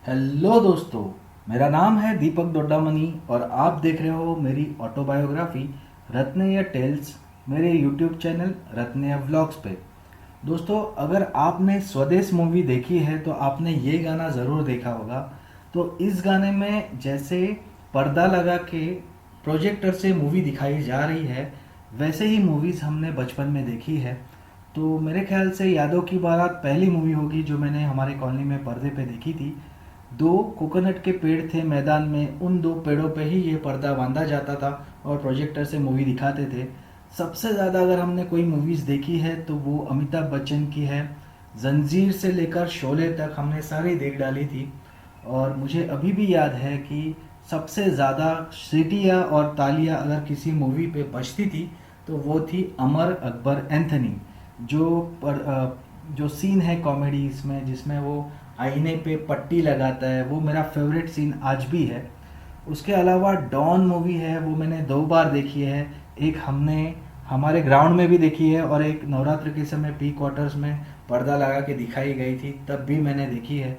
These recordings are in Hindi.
हेलो दोस्तों। मेरा नाम है दीपक डोडामनी और आप देख रहे हो मेरी ऑटोबायोग्राफी रत्नय्या टेल्स मेरे यूट्यूब चैनल रत्नय्या व्लॉग्स पे। दोस्तों, अगर आपने स्वदेश मूवी देखी है तो आपने ये गाना ज़रूर देखा होगा। तो इस गाने में जैसे पर्दा लगा के प्रोजेक्टर से मूवी दिखाई जा रही है, वैसे ही मूवीज़ हमने बचपन में देखी है। तो मेरे ख्याल से यादों की बारात पहली मूवी होगी जो मैंने हमारे कॉलोनी में पर्दे पे देखी थी। दो कोकोनट के पेड़ थे मैदान में, उन दो पेड़ों पे ही ये पर्दा बांधा जाता था और प्रोजेक्टर से मूवी दिखाते थे। सबसे ज़्यादा अगर हमने कोई मूवीज़ देखी है तो वो अमिताभ बच्चन की है। जंजीर से लेकर शोले तक हमने सारी देख डाली थी। और मुझे अभी भी याद है कि सबसे ज़्यादा सीटियाँ और तालियाँ अगर किसी मूवी पे बजती थी तो वो थी अमर अकबर एंथनी। जो जो सीन है कॉमेडी इसमें, जिसमें वो आईने पे पट्टी लगाता है, वो मेरा फेवरेट सीन आज भी है। उसके अलावा डॉन मूवी है, वो मैंने दो बार देखी है। एक हमने हमारे ग्राउंड में भी देखी है और एक नवरात्र के समय पी क्वार्टर्स में पर्दा लगा के दिखाई गई थी, तब भी मैंने देखी है।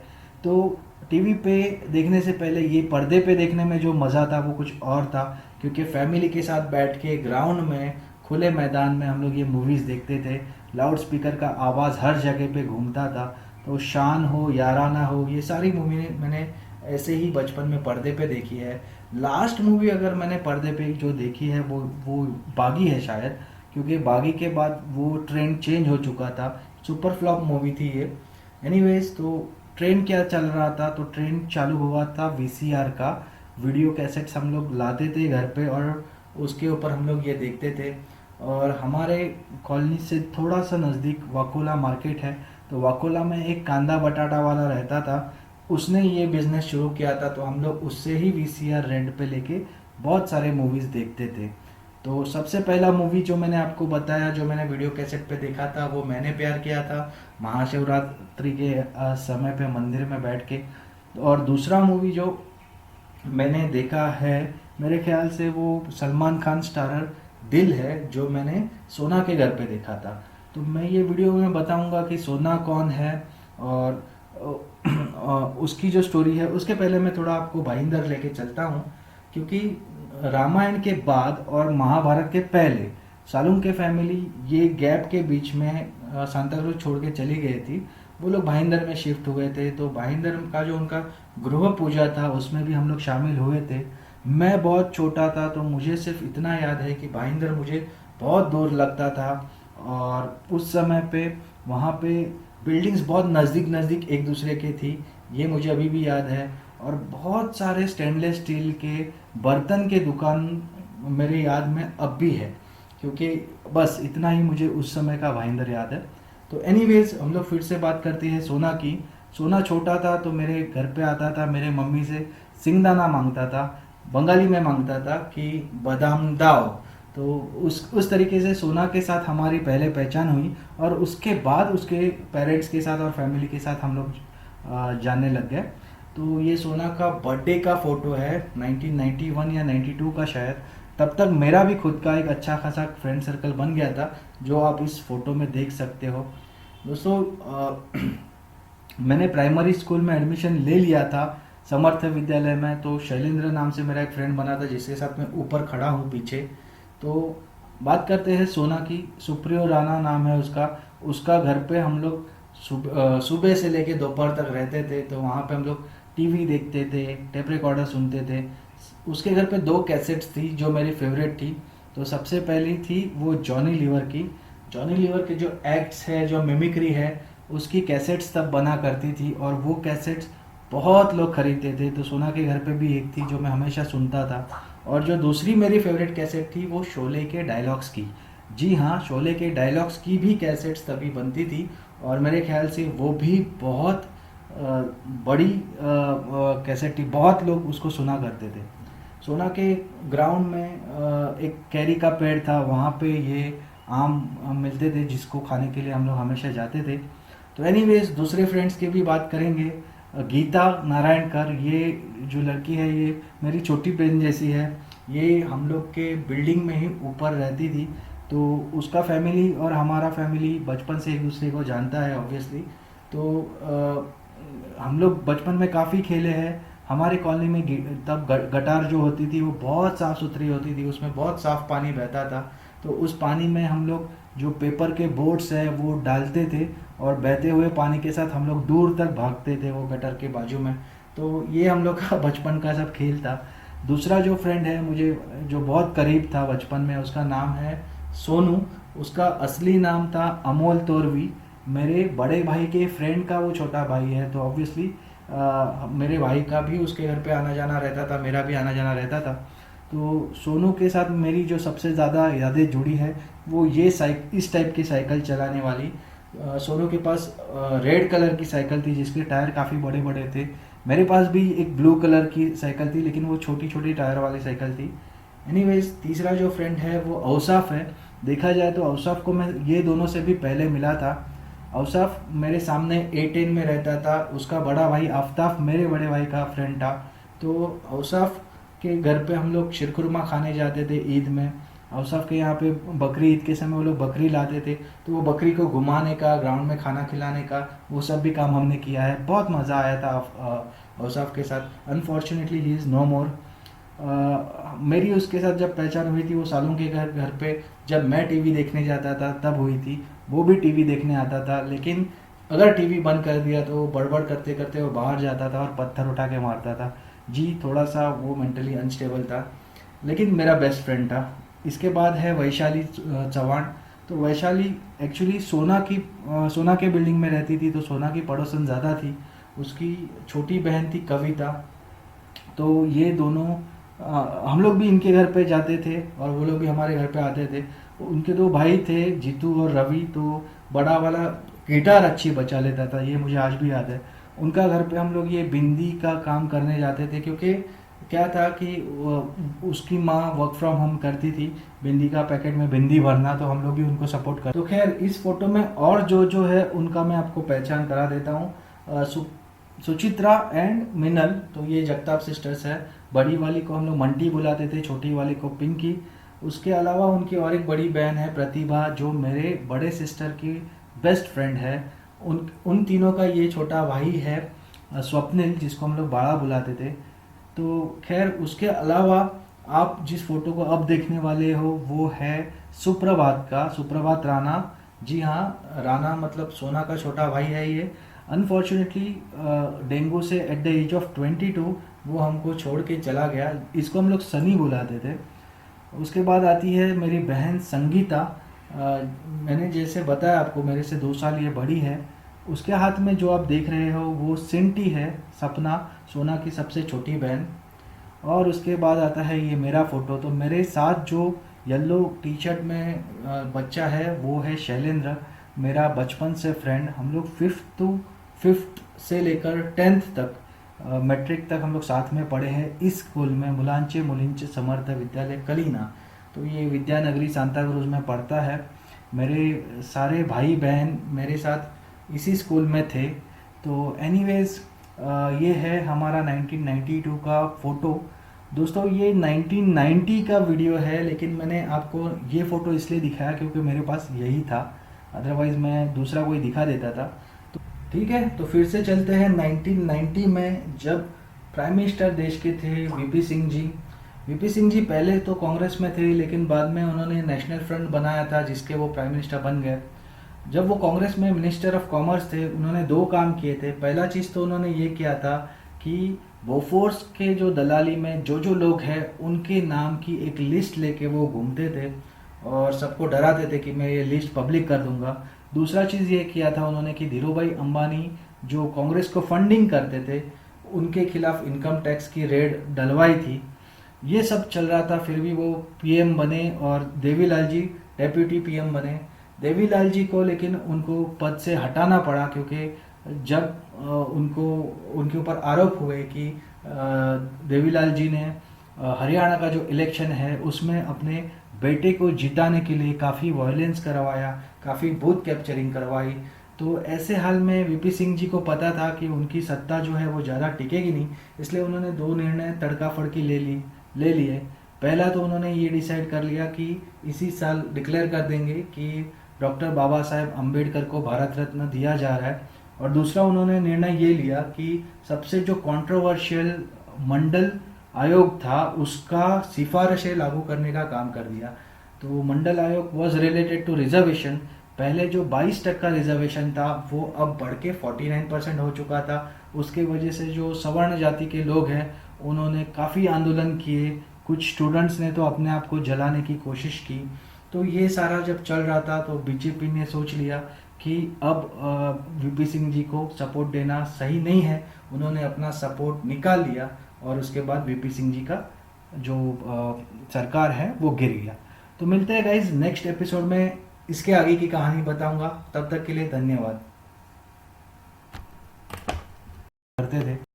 तो टीवी पे देखने से पहले ये पर्दे पे देखने में जो मज़ा था वो कुछ और था, क्योंकि फैमिली के साथ बैठ के ग्राउंड में खुले मैदान में हम लोग ये मूवीज़ देखते थे। लाउड स्पीकर का आवाज़ हर जगह पे घूमता था। तो शान हो, याराना हो, ये सारी मूवी मैंने ऐसे ही बचपन में पर्दे पे देखी है। लास्ट मूवी अगर मैंने पर्दे पे जो देखी है वो बागी है शायद, क्योंकि बागी के बाद वो ट्रेंड चेंज हो चुका था। सुपर फ्लॉप मूवी थी ये। एनीवेज, तो ट्रेंड क्या चल रहा था, तो ट्रेंड चालू हुआ था वीसीआर का। वीडियो कैसेट्स हम लोग लाते थे घर पे और उसके ऊपर हम लोग ये देखते थे। और हमारे कॉलोनी से थोड़ा सा नज़दीक वाकोला मार्केट है, तो वाकोला में एक कांदा बटाटा वाला रहता था। उसने ये बिज़नेस शुरू किया था, तो हम लोग उससे ही वीसीआर रेंट पे लेके बहुत सारे मूवीज़ देखते थे। तो सबसे पहला मूवी जो मैंने आपको बताया, जो मैंने वीडियो कैसेट पे देखा था, वो मैंने प्यार किया था, महाशिवरात्रि के समय पे मंदिर में बैठ के। और दूसरा मूवी जो मैंने देखा है, मेरे ख्याल से वो सलमान खान स्टारर दिल है, जो मैंने सोना के घर पे देखा था। तो मैं ये वीडियो में बताऊंगा कि सोना कौन है और उसकी जो स्टोरी है। उसके पहले मैं थोड़ा आपको भाईंदर लेके चलता हूँ, क्योंकि रामायण के बाद और महाभारत के पहले सालुंग के फैमिली ये गैप के बीच में सांताक्रूज छोड़ के चली गई थी। वो लोग भाईंदर में शिफ्ट हुए थे, तो भाईंदर का जो उनका गृह पूजा था उसमें भी हम लोग शामिल हुए थे। मैं बहुत छोटा था, तो मुझे सिर्फ इतना याद है कि भाईंदर मुझे बहुत दूर लगता था। और उस समय पे वहाँ पे बिल्डिंग्स बहुत नज़दीक नज़दीक एक दूसरे के थी, ये मुझे अभी भी याद है। और बहुत सारे स्टेनलेस स्टील के बर्तन के दुकान मेरे याद में अब भी है, क्योंकि बस इतना ही मुझे उस समय का भाईंदर याद है। तो एनीवेज, हम लोग फिर से बात करते हैं सोना की। सोना छोटा था तो मेरे घर पे आता था, मेरे मम्मी से सिंगदाना मांगता था, बंगाली में मांगता था कि बादाम दाओ। तो उस तरीके से सोना के साथ हमारी पहले पहचान हुई, और उसके बाद उसके पेरेंट्स के साथ और फैमिली के साथ हम लोग जानने लग गए। तो ये सोना का बर्थडे का फ़ोटो है, 1991 या 92 का शायद। तब तक मेरा भी खुद का एक अच्छा खासा फ्रेंड सर्कल बन गया था, जो आप इस फोटो में देख सकते हो। दोस्तों, मैंने प्राइमरी स्कूल में एडमिशन ले लिया था, समर्थ विद्यालय में। तो शैलेंद्र नाम से मेरा एक फ्रेंड बना था, जिसके साथ मैं ऊपर खड़ा हूँ पीछे। तो बात करते हैं सोना की। सुप्रियो राणा नाम है उसका। उसका घर पे हम लोग सुबह से लेके दोपहर तक रहते थे। तो वहाँ पे हम लोग टीवी देखते थे, टेप रिकॉर्डर सुनते थे। उसके घर पे दो कैसेट्स थी जो मेरी फेवरेट थी। तो सबसे पहली थी वो जॉनी लीवर की। जॉनी लीवर के जो एक्ट्स है, जो मिमिक्री है, उसकी कैसेट्स तब बना करती थी, और वो कैसेट्स बहुत लोग खरीदते थे। तो सोना के घर पे भी एक थी जो मैं हमेशा सुनता था। और जो दूसरी मेरी फेवरेट कैसेट थी वो शोले के डायलॉग्स की। जी हाँ, शोले के डायलॉग्स की भी कैसेट्स तभी बनती थी, और मेरे ख्याल से वो भी बहुत बड़ी कैसेट थी, बहुत लोग उसको सुना करते थे। सोना के ग्राउंड में एक कैरी का पेड़ था, वहाँ पे ये आम मिलते थे, जिसको खाने के लिए हम लोग हमेशा जाते थे। तो एनीवेज, दूसरे फ्रेंड्स की भी बात करेंगे। गीता नारायणकर, ये जो लड़की है ये मेरी छोटी बहन जैसी है। ये हम लोग के बिल्डिंग में ही ऊपर रहती थी। तो उसका फैमिली और हमारा फैमिली बचपन से एक दूसरे को जानता है ऑब्वियसली। तो हम लोग बचपन में काफ़ी खेले हैं। हमारे कॉलोनी में तब गटार जो होती थी वो बहुत साफ़ सुथरी होती थी, उसमें बहुत साफ़ पानी बहता था। तो उस पानी में हम लोग जो पेपर के बोट्स है वो डालते थे और बहते हुए पानी के साथ हम लोग दूर तक भागते थे वो गटर के बाजू में। तो ये हम लोग का बचपन का सब खेल था। दूसरा जो फ्रेंड है मुझे, जो बहुत करीब था बचपन में, उसका नाम है सोनू। उसका असली नाम था अमोल तोरवी। मेरे बड़े भाई के फ्रेंड का वो छोटा भाई है, तो ऑब्वियसली मेरे भाई का भी उसके घर पे आना जाना रहता था, मेरा भी आना जाना रहता था। तो सोनू के साथ मेरी जो सबसे ज़्यादा यादें जुड़ी है वो ये इस टाइप की साइकिल चलाने वाली। सोनू के पास रेड कलर की साइकिल थी जिसके टायर काफ़ी बड़े बड़े थे। मेरे पास भी एक ब्लू कलर की साइकिल थी, लेकिन वो छोटी छोटी टायर वाली साइकिल थी। एनीवेज, तीसरा जो फ्रेंड है वो औसाफ है। देखा जाए तो औसाफ को मैं ये दोनों से भी पहले मिला था। औसाफ मेरे सामने A10 में रहता था। उसका बड़ा भाई आफ्ताफ मेरे बड़े भाई का फ्रेंड था। तो औसाफ के घर पे हम लोग शिरकुरमा खाने जाते थे ईद में। औसाफ के यहाँ पे बकरी ईद के समय वो लोग बकरी लाते थे, तो वो बकरी को घुमाने का, ग्राउंड में खाना खिलाने का, वो सब भी काम हमने किया है। बहुत मज़ा आया था औसाफ के साथ। अनफॉर्चुनेटली ही इज़ नो मोर। मेरी उसके साथ जब पहचान हुई थी वो सालों के घर पे जब मैं टीवी देखने जाता था तब हुई थी। वो भी टीवी देखने आता था, लेकिन अगर टीवी बंद कर दिया तो वो बड़बड़ करते करते वो बाहर जाता था और पत्थर उठा के मारता था। जी, थोड़ा सा वो मेंटली अनस्टेबल था, लेकिन मेरा बेस्ट फ्रेंड था। इसके बाद है वैशाली चौहान। तो वैशाली एक्चुअली सोना के बिल्डिंग में रहती थी, तो सोना की पड़ोसन ज़्यादा थी। उसकी छोटी बहन थी कविता। तो ये दोनों हम लोग भी इनके घर पे जाते थे और वो लोग भी हमारे घर पे आते थे। उनके दो भाई थे, जीतू और रवि। तो बड़ा वाला गिटार अच्छी बजा लेता था, ये मुझे आज भी याद है। उनका घर पे हम लोग ये बिंदी का काम करने जाते थे, क्योंकि क्या था कि उसकी माँ वर्क फ्रॉम होम करती थी। बिंदी का पैकेट में बिंदी भरना, तो हम लोग भी उनको सपोर्ट कर। तो खैर, इस फोटो में और जो है उनका मैं आपको पहचान करा देता हूँ। सुचित्रा एंड मिनल, तो ये जगताप सिस्टर्स है। बड़ी वाली को हम लोग मंटी बुलाते थे, छोटी वाली को पिंकी। उसके अलावा उनकी और एक बड़ी बहन है प्रतिभा, जो मेरे बड़े सिस्टर की बेस्ट फ्रेंड है। उन तीनों का ये छोटा भाई है स्वप्निल, जिसको हम लोग बाड़ा बुलाते थे। तो खैर, उसके अलावा आप जिस फोटो को अब देखने वाले हो वो है सुप्रभात का, सुप्रभात राणा। जी हाँ, राणा मतलब सोना का छोटा भाई है ये। अनफॉर्चुनेटली डेंगू से एट द एज ऑफ 22 वो हमको छोड़ के चला गया। इसको हम लोग सनी बुलाते थे। उसके बाद आती है मेरी बहन संगीता। मैंने जैसे बताया आपको, मेरे से 2 साल ये बड़ी है। उसके हाथ में जो आप देख रहे हो वो सिंटी है, सपना, सोना की सबसे छोटी बहन। और उसके बाद आता है ये मेरा फ़ोटो। तो मेरे साथ जो येलो टी शर्ट में बच्चा है वो है शैलेंद्र, मेरा बचपन से फ्रेंड। हम लोग फिफ्थ से लेकर 10th तक, मैट्रिक तक हम लोग साथ में पढ़े हैं इस स्कूल में, मुलांचे मुलिंचे समर्थ विद्यालय कलीना। तो ये विद्यानगरी सांताक्रूज में पढ़ता है। मेरे सारे भाई बहन मेरे साथ इसी स्कूल में थे। तो एनीवेज, ये है हमारा 1992 का फ़ोटो। दोस्तों, ये 1990 का वीडियो है, लेकिन मैंने आपको ये फ़ोटो इसलिए दिखाया क्योंकि मेरे पास यही था, अदरवाइज़ मैं दूसरा कोई दिखा देता था। तो ठीक है, तो फिर से चलते हैं 1990 में, जब प्राइम मिनिस्टर देश के थे वीपी सिंह जी। वीपी सिंह जी पहले तो कांग्रेस में थे, लेकिन बाद में उन्होंने नेशनल फ्रंट बनाया था जिसके वो प्राइम मिनिस्टर बन गए। जब वो कांग्रेस में मिनिस्टर ऑफ कॉमर्स थे, उन्होंने 2 काम किए थे। पहला चीज़ तो उन्होंने ये किया था कि बोफोर्स के जो दलाली में जो लोग हैं उनके नाम की एक लिस्ट लेके वो घूमते थे और सबको डराते थे कि मैं ये लिस्ट पब्लिक कर दूंगा। दूसरा चीज़ ये किया था उन्होंने कि धीरूभाई अंबानी जो कांग्रेस को फंडिंग करते थे, उनके खिलाफ इनकम टैक्स की रेड डलवाई थी। ये सब चल रहा था, फिर भी वो पीएम बने और देवीलाल जी डेप्यूटी पीएम बने। देवीलाल जी को लेकिन उनको पद से हटाना पड़ा, क्योंकि जब उनके ऊपर आरोप हुए कि देवीलाल जी ने हरियाणा का जो इलेक्शन है उसमें अपने बेटे को जिताने के लिए काफ़ी वायलेंस करवाया, काफ़ी बूथ कैप्चरिंग करवाई। तो ऐसे हाल में वीपी सिंह जी को पता था कि उनकी सत्ता जो है वो ज़्यादा टिकेगी नहीं, इसलिए उन्होंने 2 निर्णय तड़का-फड़की ले लिए। पहला तो उन्होंने ये डिसाइड कर लिया कि इसी साल डिक्लेयर कर देंगे कि डॉक्टर बाबा साहेब अम्बेडकर को भारत रत्न दिया जा रहा है। और दूसरा उन्होंने निर्णय ये लिया कि सबसे जो कंट्रोवर्शियल मंडल आयोग था उसका सिफारिशें लागू करने का काम कर दिया। तो मंडल आयोग वॉज रिलेटेड टू रिजर्वेशन। पहले जो 22% रिजर्वेशन था वो अब बढ़ के 49% हो चुका था। उसके वजह से जो सवर्ण जाति के लोग हैं उन्होंने काफ़ी आंदोलन किए, कुछ स्टूडेंट्स ने तो अपने आप को जलाने की कोशिश की। तो ये सारा जब चल रहा था तो बीजेपी ने सोच लिया कि अब वीपी सिंह जी को सपोर्ट देना सही नहीं है। उन्होंने अपना सपोर्ट निकाल लिया और उसके बाद वीपी सिंह जी का जो सरकार है वो गिर गया। तो मिलते हैं गाइज नेक्स्ट एपिसोड में, इसके आगे की कहानी बताऊंगा। तब तक के लिए धन्यवाद। करते थे।